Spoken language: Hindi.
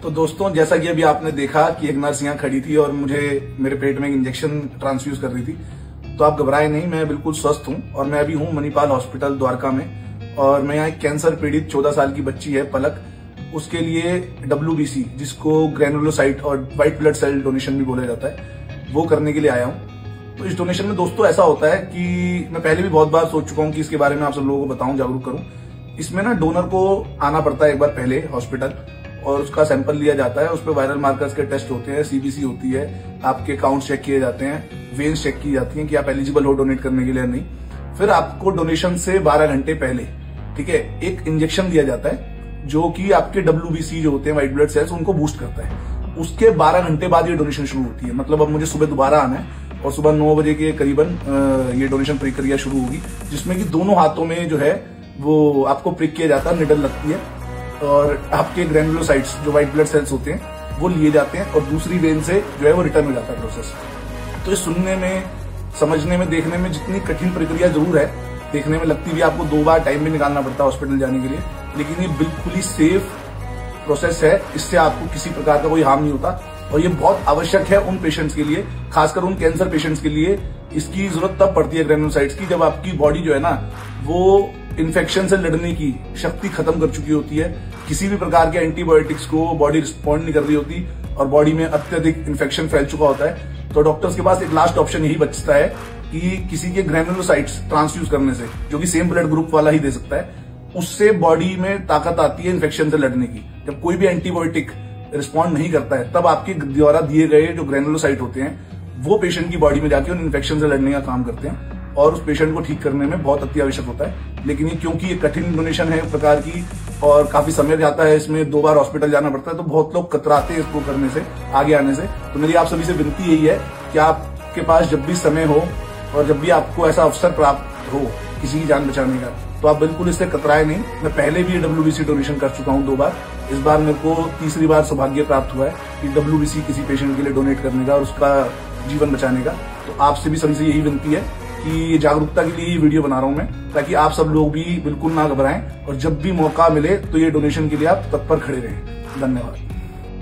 तो दोस्तों, जैसा कि अभी आपने देखा कि एक नर्स यहाँ खड़ी थी और मुझे मेरे पेट में एक इंजेक्शन ट्रांसफ्यूज कर रही थी, तो आप घबराए नहीं, मैं बिल्कुल स्वस्थ हूँ और मैं अभी हूँ मणिपाल हॉस्पिटल द्वारका में। और मैं यहाँ एक कैंसर पीड़ित 14 साल की बच्ची है पलक, उसके लिए WBC, जिसको ग्रेनुलोसाइट और व्हाइट ब्लड सेल डोनेशन भी बोला जाता है, वो करने के लिए आया हूँ। तो इस डोनेशन में दोस्तों ऐसा होता है कि मैं पहले भी बहुत बार सोच चुका हूँ कि इसके बारे में आप सब लोगों को बताऊं, जागरूक करूं। इसमें ना डोनर को आना पड़ता है एक बार पहले हॉस्पिटल और उसका सैंपल लिया जाता है। उस पर वायरल मार्कर्स के टेस्ट होते हैं, CBC होती है, आपके काउंट चेक किए जाते हैं, वेन्स चेक की जाती हैं कि आप एलिजिबल हो डोनेट करने के लिए नहीं। फिर आपको डोनेशन से 12 घंटे पहले, ठीक है, एक इंजेक्शन दिया जाता है जो कि आपके WBC जो होते हैं व्हाइट ब्लड सेल्स, उनको बूस्ट करता है। उसके 12 घंटे बाद ये डोनेशन शुरू होती है। मतलब अब मुझे सुबह दोबारा आना है और सुबह 9 बजे के करीबन ये डोनेशन प्रक्रिया शुरू होगी, जिसमें कि दोनों हाथों में जो है वो आपको प्रिक किया जाता है, निडल लगती है और आपके ग्रेनुलोसाइट्स जो व्हाइट ब्लड सेल्स होते हैं वो लिए जाते हैं और दूसरी वेन से जो है वो रिटर्न हो जाता है प्रोसेस। तो ये सुनने में, समझने में, देखने में जितनी कठिन प्रक्रिया जरूर है, देखने में लगती भी, आपको 2 बार टाइम भी निकालना पड़ता है हॉस्पिटल जाने के लिए, लेकिन ये बिल्कुल ही सेफ प्रोसेस है। इससे आपको किसी प्रकार का कोई हार्म नहीं होता और ये बहुत आवश्यक है उन पेशेंट्स के लिए, खासकर उन कैंसर पेशेंट्स के लिए। इसकी जरूरत तब पड़ती है ग्रेनुलोसाइट्स की जब आपकी बॉडी जो है ना वो इन्फेक्शन से लड़ने की शक्ति खत्म कर चुकी होती है। किसी भी प्रकार के एंटीबायोटिक्स को बॉडी रिस्पॉन्ड नहीं कर रही होती और बॉडी में अत्यधिक इन्फेक्शन फैल चुका होता है। तो डॉक्टर्स के पास एक लास्ट ऑप्शन यही बचता है कि किसी के ग्रेनुलोसाइट्स ट्रांसफ्यूज करने से, जो कि सेम ब्लड ग्रुप वाला ही दे सकता है, उससे बॉडी में ताकत आती है इन्फेक्शन से लड़ने की। जब कोई भी एंटीबायोटिक रिस्पॉन्ड नहीं करता है, तब आपके द्वारा दिए गए जो ग्रेनुलोसाइट होते हैं वो पेशेंट की बॉडी में जाके उन इन्फेक्शन से लड़ने का काम करते हैं और उस पेशेंट को ठीक करने में बहुत अति आवश्यक होता है। लेकिन ये क्योंकि ये कठिन डोनेशन है एक प्रकार की और काफी समय जाता है, इसमें 2 बार हॉस्पिटल जाना पड़ता है, तो बहुत लोग कतराते हैं इसको करने से, आगे आने से। तो मेरी आप सभी से विनती यही है कि आपके पास जब भी समय हो और जब भी आपको ऐसा अवसर प्राप्त हो किसी की जान बचाने का, तो आप बिल्कुल इससे कतराए नहीं। मैं पहले भी WBC डोनेशन कर चुका हूँ 2 बार। इस बार मेरे को तीसरी बार सौभाग्य प्राप्त हुआ है कि WBC किसी पेशेंट के लिए डोनेट करने का और उसका जीवन बचाने का। तो आपसे भी सभी से यही विनती है कि जागरूकता के लिए ये वीडियो बना रहा हूं मैं, ताकि आप सब लोग भी बिल्कुल ना घबराएं और जब भी मौका मिले तो ये डोनेशन के लिए आप तत्पर खड़े रहें। धन्यवाद।